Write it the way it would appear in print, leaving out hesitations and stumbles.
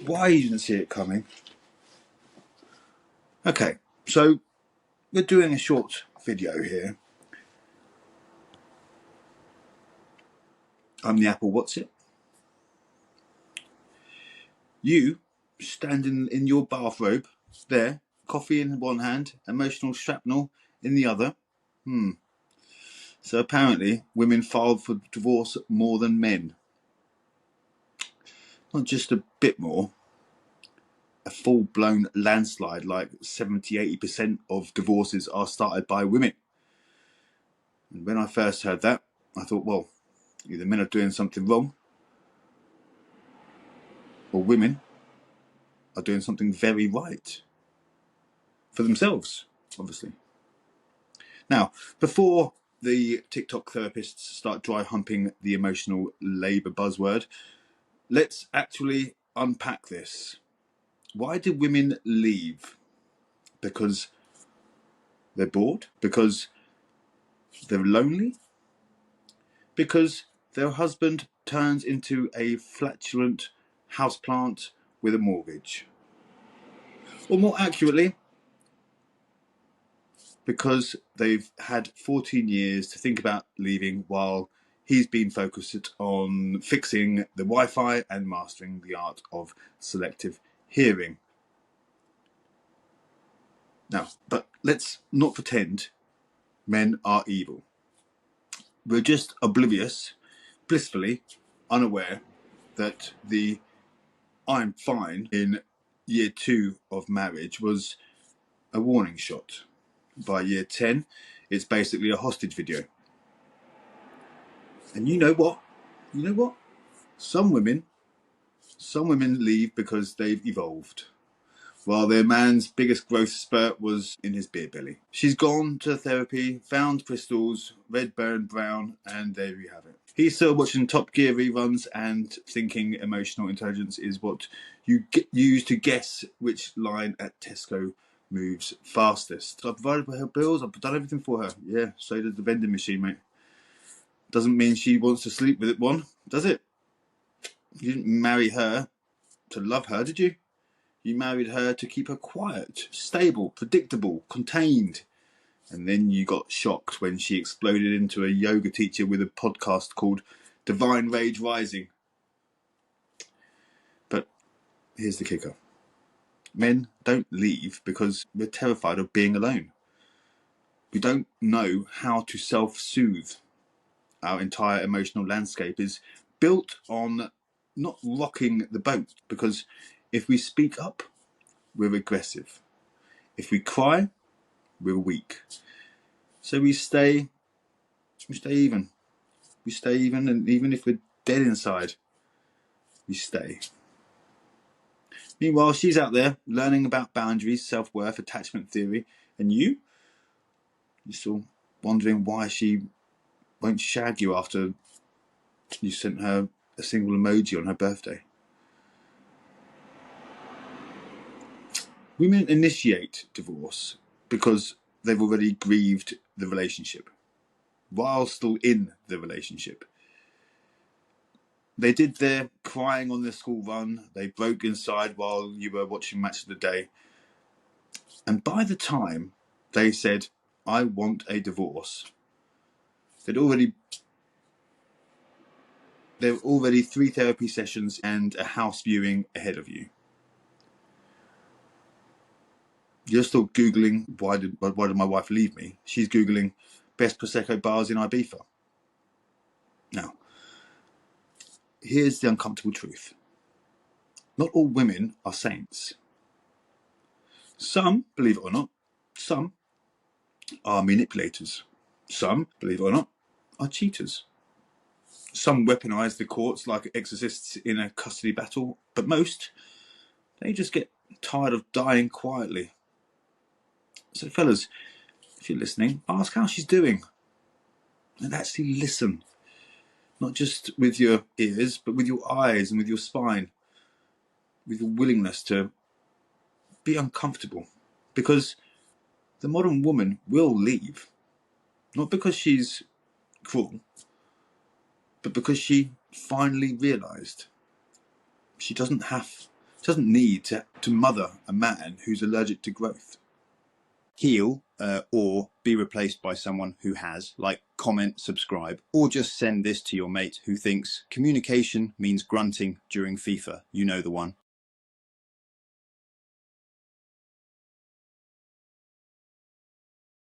why you didn't see it coming. Okay, so we're doing a short video here. I'm the Apple What's It. You standing in your bathrobe there, coffee in one hand, emotional shrapnel in the other. So apparently women filed for divorce more than men. Not just a bit more, a full-blown landslide, like 70-80% of divorces are started by women. And when I first heard that, I thought, well, either men are doing something wrong or women are doing something very right for themselves, obviously. Now, before the TikTok therapists start dry humping the emotional labour buzzword, let's actually unpack this. Why do women leave? Because they're bored? Because they're lonely? Because their husband turns into a flatulent houseplant with a mortgage? Or more accurately, because they've had 14 years to think about leaving while he's been focused on fixing the Wi-Fi and mastering the art of selective hearing. Now, but let's not pretend men are evil. We're just oblivious, blissfully unaware that the I'm fine in year 2 of marriage was a warning shot. By year 10, it's basically a hostage video. And you know what? Some women leave because they've evolved, while their man's biggest growth spurt was in his beer belly. She's gone to therapy, found crystals, red, burned brown, and there you have it. He's still watching Top Gear reruns and thinking emotional intelligence is what you use to guess which line at Tesco moves fastest. I provided for her bills, I've done everything for her. Yeah, so did the vending machine, mate. Doesn't mean she wants to sleep with one, does it? You didn't marry her to love her, did you? You married her to keep her quiet, stable, predictable, contained. And then you got shocked when she exploded into a yoga teacher with a podcast called Divine Rage Rising. But here's the kicker. Men don't leave because we're terrified of being alone. We don't know how to self-soothe. Our entire emotional landscape is built on not rocking the boat, because if we speak up, we're aggressive. If we cry, we're weak. So we stay even. We stay even, and even if we're dead inside, we stay. Meanwhile, she's out there learning about boundaries, self-worth, attachment theory, and you're still wondering why she won't shag you after you sent her a single emoji on her birthday. Women initiate divorce because they've already grieved the relationship while still in the relationship. They did their crying on the school run. They broke inside while you were watching Match of the Day. And by the time they said, I want a divorce, there were already 3 therapy sessions and a house viewing ahead of you. You're still Googling, why did my wife leave me? She's Googling best Prosecco bars in Ibiza. Now, here's the uncomfortable truth. Not all women are saints. Some, believe it or not, some are manipulators. Some, believe it or not, are cheaters. Some weaponize the courts like exorcists in a custody battle, but most, they just get tired of dying quietly. So fellas, if you're listening, ask how she's doing. And actually listen. Not just with your ears, but with your eyes and with your spine. With your willingness to be uncomfortable. Because the modern woman will leave. Not because she's cruel, but because she finally realised she doesn't have doesn't need to mother a man who's allergic to growth. Heal or be replaced by someone who has, like comment, subscribe, or just send this to your mate who thinks communication means grunting during FIFA. You know the one.